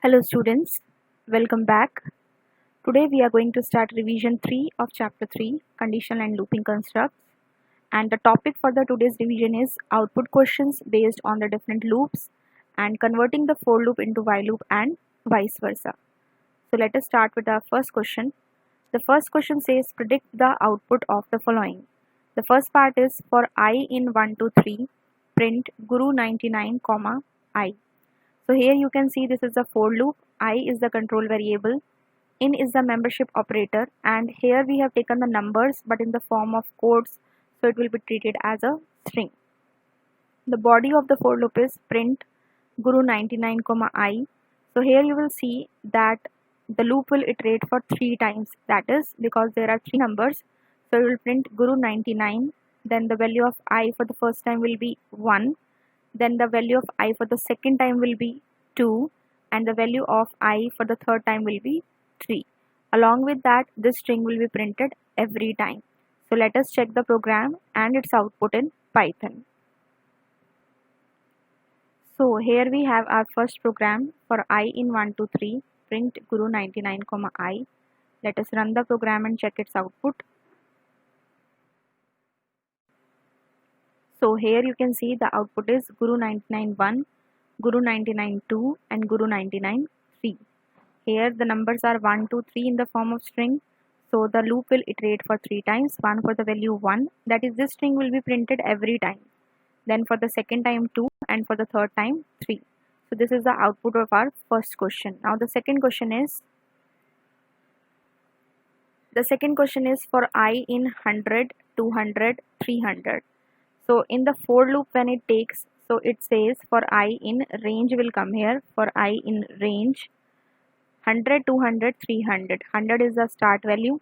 Hello students, welcome back. Today we are going to start revision 3 of chapter 3 conditional and looping constructs, and the topic for the today's revision is output questions based on the different loops and converting the for loop into while loop and vice versa. So let us start with our first question. The first question says predict the output of the following. The first part is for I in 1 to 3 print Guru 99, I. So here you can see this is a for loop, I is the control variable, in is the membership operator, and here we have taken the numbers but in the form of codes, so it will be treated as a string. The body of the for loop is print Guru 99, I. So here you will see that the loop will iterate for 3 times, that is because there are 3 numbers, so it will print Guru 99, then the value of I for the first time will be 1, then the value of I for the second time will be 2, and the value of I for the third time will be 3. Along with that, this string will be printed every time. So let us check the program and its output in Python. So here we have our first program for I in 1 to 3 print Guru 99, I. Let us run the program and check its output. So here you can see the output is Guru 99 1, Guru 99 2 and Guru 99 3. Here the numbers are 1, 2, 3 in the form of string. So the loop will iterate for 3 times, 1 for the value 1, that is this string will be printed every time. Then for the second time 2 and for the third time 3. So this is the output of our first question. Now the second question is for I in 100, 200, 300. So in the for loop when it takes, so it says for I in range will come here, for I in range 100, 200, 300. 100 is the start value,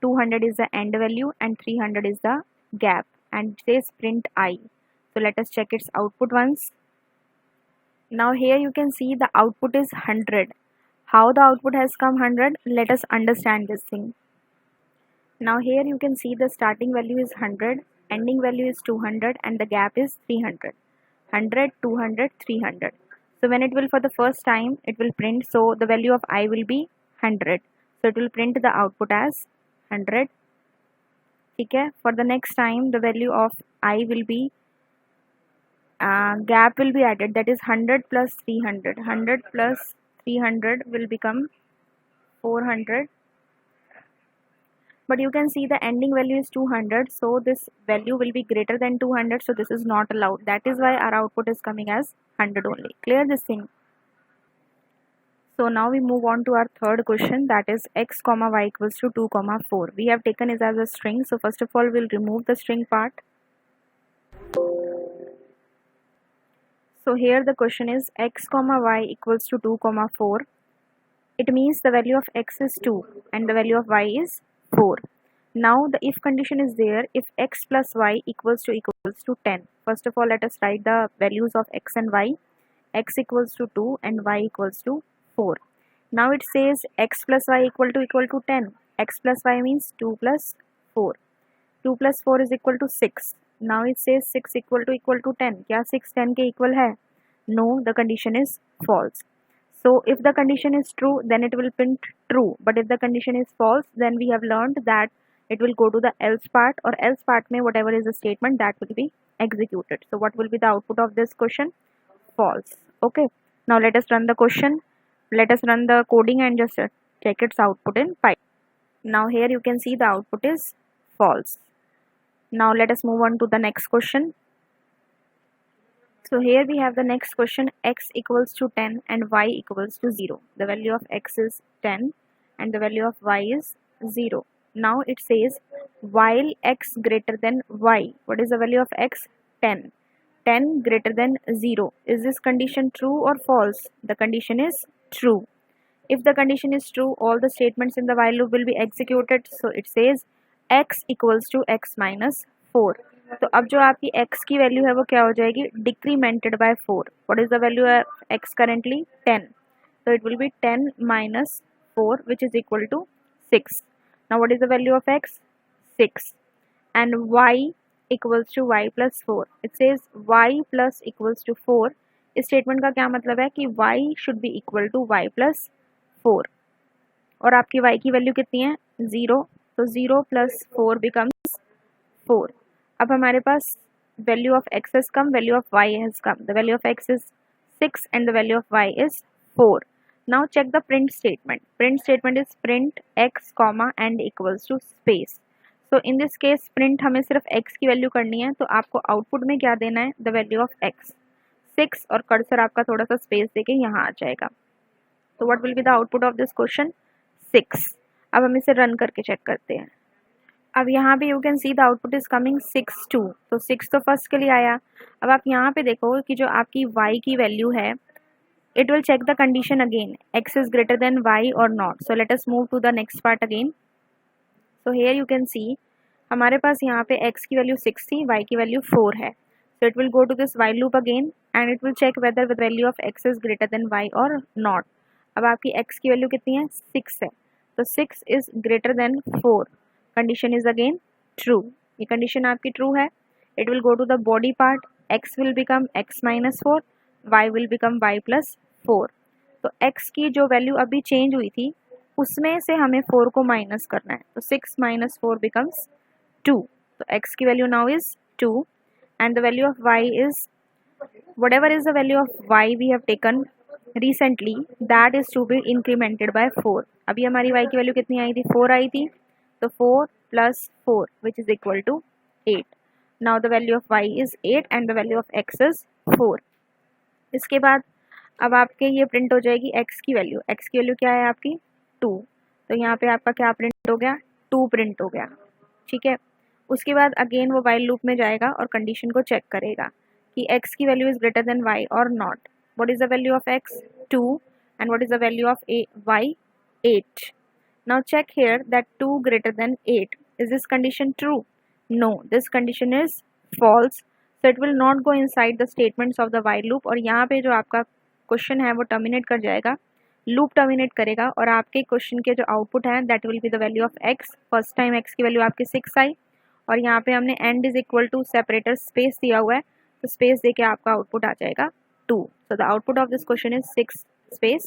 200 is the end value and 300 is the gap, and it says print I. So let us check its output once. Now here you can see the output is 100. How the output has come 100? Let us understand this thing. Now here you can see the starting value is 100, ending value is 200 and the gap is 300. 100, 200, 300. So when it will for the first time it will print, so the value of I will be 100. So it will print the output as 100. Okay. For the next time the value of I will be gap will be added, that is 100 plus 300. 100 plus 300 will become 400. But you can see the ending value is 200, so this value will be greater than 200, so this is not allowed. That is why our output is coming as 100 only. Clear this thing? So now we move on to our third question, that is x comma y equals to 2 comma 4. We have taken it as a string, so first of all we'll remove the string part. So here the question is x comma y equals to 2 comma 4. It means the value of x is 2 and the value of y is 4. Now the if condition is there, if x plus y equals to 10. First of all let us write the values of x and y. X equals to 2 and y equals to 4. Now it says x plus y equal to 10. X plus y means 2 plus 4. 2 plus 4 is equal to 6. Now it says 6 equal to 10. क्या 6 10 के equal है? No, the condition is false. So if the condition is true, then it will print true. But if the condition is false, then we have learned that it will go to the else part, or else part mein whatever is the statement that will be executed. So what will be the output of this question? False. Okay. Now let us run the question. Let us run the coding and just check its output in Python. Now here you can see the output is false. Now let us move on to the next question. So here we have the next question, x equals to 10 and y equals to 0. The value of x is 10 and the value of y is 0. Now it says while x greater than y. What is the value of x? 10. 10 greater than 0. Is this condition true or false? The condition is true. If the condition is true, all the statements in the while loop will be executed. So it says x equals to x minus 4. तो अब जो आपकी x की value है वो क्या हो जाएगी? Decremented by 4. What is the value of x currently? 10. So it will be 10 minus 4 which is equal to 6. Now what is the value of x? 6. And y equals to y plus 4. It says y plus equals to 4 इस statement का क्या मतलब है कि y should be equal to y plus 4 और आपकी y की value कितनी है 0, तो 0 प्लस 4 बिकम्स 4. अब हमारे पास value of x has come, value of y has come. The value of x is 6 and the value of y is 4. Now check the print statement. Print statement is print x comma and equals to space. So in this case print हमें सिर्फ x की value करनी है, तो आपको output में क्या देना है, the value of x 6 और कर्सर आपका थोड़ा सा स्पेस देके यहाँ आ जाएगा. तो what will be the output of this question 6. अब हम इसे रन करके चेक करते हैं. अब यहाँ पे you can see the output is coming 6 2, तो 6 तो फर्स्ट के लिए आया. अब आप यहाँ पे देखो कि जो आपकी y की वैल्यू है, it will check the condition again, x is greater than y और not. So let us move to the next part again. So here you can see हमारे पास यहाँ पे x की वैल्यू 6 थी, y की वैल्यू 4 है. So it will go to this while loop again and it will check whether the value of x is greater than y और not. अब आपकी x की वैल्यू कितनी है 6 है, तो 6 is greater than 4. Condition is again true. ये condition आपकी ट्रू है. It will go to the body part, x will become x minus 4, y will become y plus 4. तो x की जो वैल्यू अभी चेंज हुई थी उसमें से हमें 4 को माइनस करना है, तो 6 माइनस 4 बिकम्स 2. तो x की value now is 2 and the value of y is whatever is the value of y we have taken recently, that is to be incremented by 4. अभी हमारी y की वैल्यू कितनी आई थी 4 आई थी, तो 4 plus 4 which is equal to 8. Now the value of y is 8 and the value of x is 4. इसके बाद अब आपके ये प्रिंट हो जाएगी x की वैल्यू. x की वैल्यू क्या है आपकी 2, तो यहाँ पे आपका क्या प्रिंट हो गया 2 प्रिंट हो गया. ठीक है. उसके बाद अगेन वो while लूप में जाएगा और कंडीशन को चेक करेगा कि x की value is greater than y और not. What is the value of x 2 and what is the value of y 8. Now check here that 2 greater than 8. Is this condition true? No, this condition is false. So it will not go inside the statements of the while loop और यहाँ पे जो आपका question है वो terminate कर जाएगा, loop terminate करेगा और आपके क्वेश्चन के जो आउटपुट है that will be the value of x. First time x की वैल्यू आपकी 6 आई और यहाँ पे हमने end is equal to separator space दिया हुआ है, तो स्पेस देके आपका आउटपुट आ जाएगा 2. So the output of this question is 6 space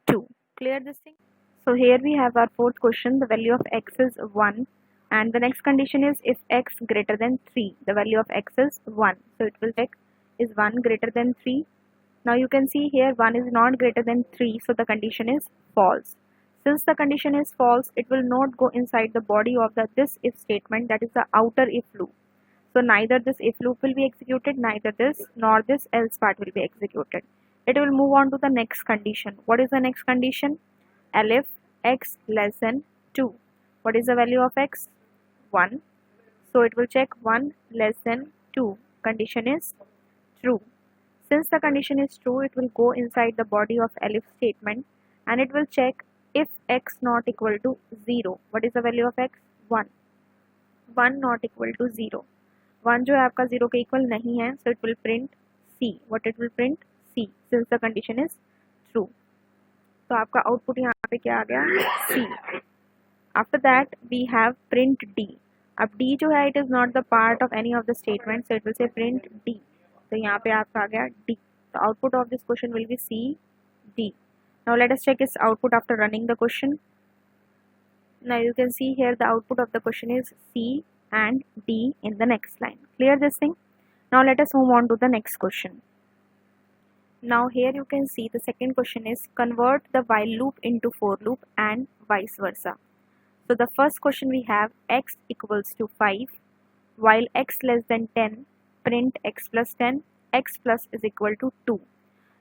2. Clear this thing? So here we have our fourth question. The value of x is 1 and the next condition is if x greater than 3, the value of x is 1. So it will check is 1 greater than 3. Now you can see here 1 is not greater than 3, so the condition is false. Since the condition is false, it will not go inside the body of the this if statement, that is the outer if loop. So neither this if loop will be executed, neither this nor this else part will be executed. It will move on to the next condition. What is the next condition? Elif x less than 2. What is the value of x? 1. So it will check 1 less than 2. Condition is true. Since the condition is true, it will go inside the body of elif statement and it will check if x not equal to 0. What is the value of x? 1. 1 not equal to 0. 1 जो है आपका 0 के equal नहीं है, so it will print C. What it will print? C. Since the condition is true. तो आपका output यहाँ पे क्या आ गया C. After that we have print D. अब D जो है it is not the part of any of the statements, so it will say print D. तो यहाँ पे आपका आ गया D. The output of this question will be C D. Now let us check its output after running the question. Now you can see here the output of the question is C and D in the next line. Clear this thing? Now let us move on to the next question. Now here you can see the second question is convert the while loop into for loop and vice versa. So the first question we have x equals to 5 while x less than 10, print x plus 10, x plus is equal to 2.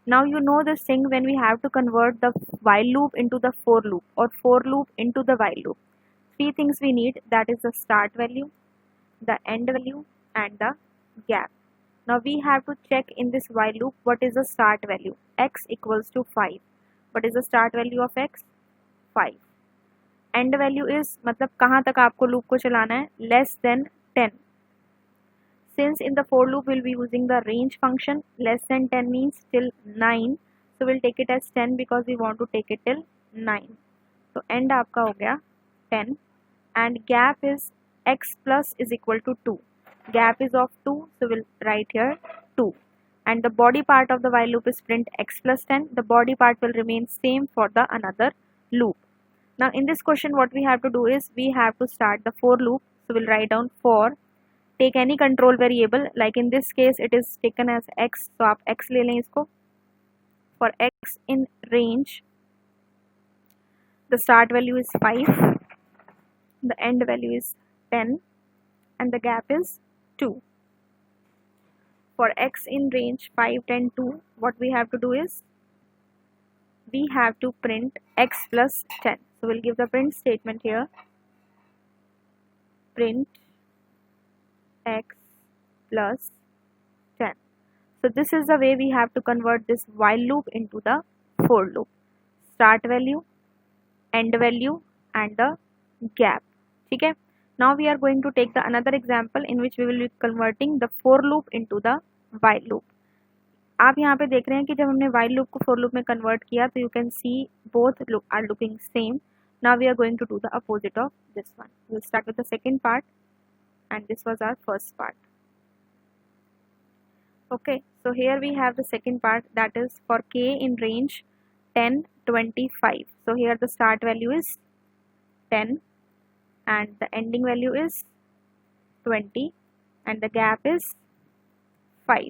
Now you know this thing when we have to convert the while loop into the for loop or for loop into the while loop. Three things we need, that is the start value, the end value and the gap. Now we have to check in this while loop what is the start value. X equals to 5. What is the start value of x? 5. End value is मतलब कहाँ तक आपको loop को चलाना है, less than 10. Since in the for loop we'll be using the range function, less than 10 means till 9, so we'll take it as 10 because we want to take it till 9. So end आपका हो गया 10 and gap is x plus is equal to 2. Gap is of 2, so we'll write here 2. and the body part of the while loop is print x plus 10. The body part will remain same for the another loop. Now in this question what we have to do is we have to start the for loop. So we'll write down for, take any control variable, like in this case it is taken as x, so आप x ले लें इसको. For x in range, the start value is 5, the end value is 10, and the gap is 2. For x in range 5, 10, 2, what we have to do is we have to print x plus 10. So we'll give the print statement here, print x plus 10. So this is the way we have to convert this while loop into the for loop. Start value, end value, and the gap. Okay. Now we are going to take the another example in which we will be converting the for loop into the while loop. आप यहाँ पे देख रहे हैं कि जब हमने while loop को for loop में convert किया तो you can see both are looking same. Now we are going to do the opposite of this one. We'll start with the second part, and this was our first part. Okay, so here we have the second part, that is for k in range 10, 25. So here the start value is 10 and the ending value is 20 and the gap is 5.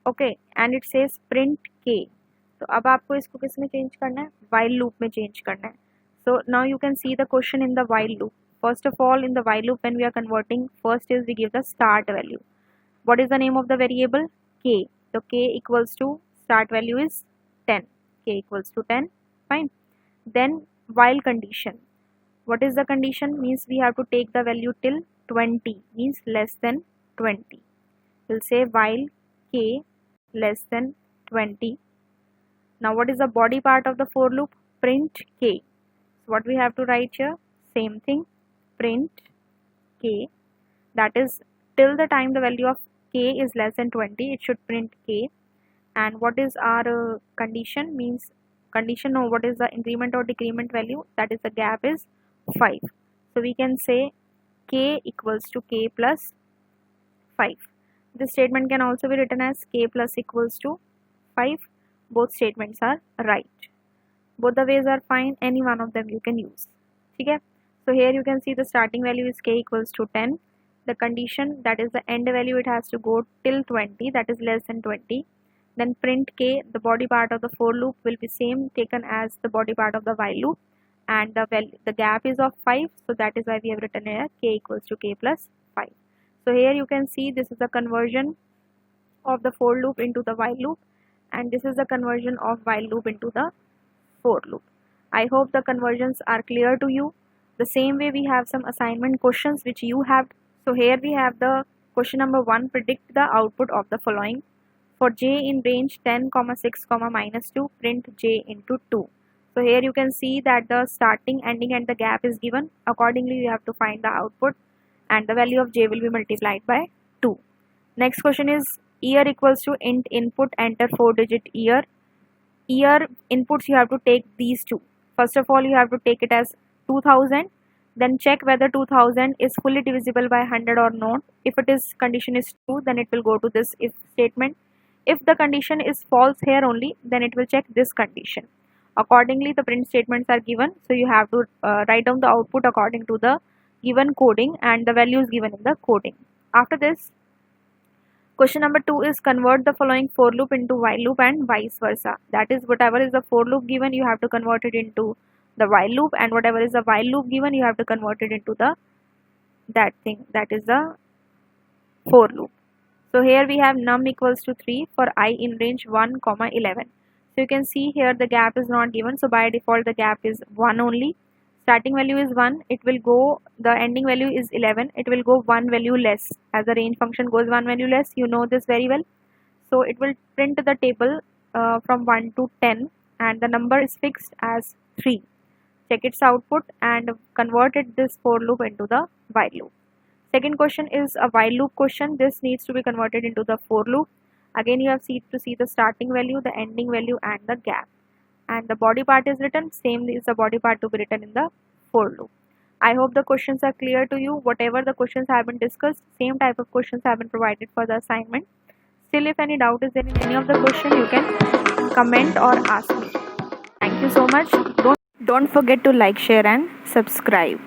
Okay, and it says print k. तो अब आपको इसको किस में change करना है, while loop में change करना है. So now you can see the question in the while loop. First of all, in the while loop when we are converting, first is we give the start value. What is the name of the variable? K. So k equals to, start value is 10. K equals to 10. Fine. Then while condition. What is the condition? Means we have to take the value till 20. Means less than 20. We'll say while k less than 20. Now what is the body part of the for loop? Print k. So what we have to write here? Same thing. Print k. That is till the time the value of k is less than 20, it should print k. And what is our condition? Means condition, no, what is the increment or decrement value? That is the gap is 5. So we can say k equals to k plus 5. This statement can also be written as k plus equals to 5. Both statements are right. Both the ways are fine. Any one of them you can use. Okay? So here you can see the starting value is k equals to 10. The condition, that is the end value, it has to go till 20, that is less than 20. Then print k, the body part of the for loop will be same taken as the body part of the while loop, and the gap is of 5, so that is why we have written here k equals to k plus 5. So here you can see this is the conversion of the for loop into the while loop, and this is the conversion of while loop into the for loop. I hope the conversions are clear to you. The same way we have some assignment questions which you have. So here we have the question number 1, predict the output of the following. For j in range 10, 6, minus 2, print j into 2. So here you can see that the starting, ending and the gap is given. Accordingly you have to find the output and the value of j will be multiplied by 2. Next question is year equals to int input, enter 4-digit year. Year inputs you have to take these two. First of all you have to take it as 2000. Then check whether 2000 is fully divisible by 100 or not. If it is, condition is true, then it will go to this if statement. If the condition is false here only, then it will check this condition. Accordingly the print statements are given, so you have to write down the output according to the given coding and the values given in the coding. After this, question number 2 is convert the following for loop into while loop and vice versa. That is, whatever is the for loop given, you have to convert it into the while loop, and whatever is the while loop given, you have to convert it into the that is the for loop. So here we have num equals to 3 for I in range 1, 11. So you can see here the gap is not given, so by default the gap is 1 only. Starting value is 1, it will go, the ending value is 11, it will go 1 value less. As the range function goes 1 value less, you know this very well. So it will print the table from 1 to 10 and the number is fixed as 3. Check its output and convert this for loop into the while loop. Second question is a while loop question. This needs to be converted into the for loop. Again you have to see the starting value, the ending value and the gap. And the body part is written, same is the body part to be written in the for loop. I hope the questions are clear to you. Whatever the questions have been discussed, same type of questions have been provided for the assignment. Still, if any doubt is there in any of the question, you can comment or ask me. Thank you so much. Don't forget to like, share and subscribe.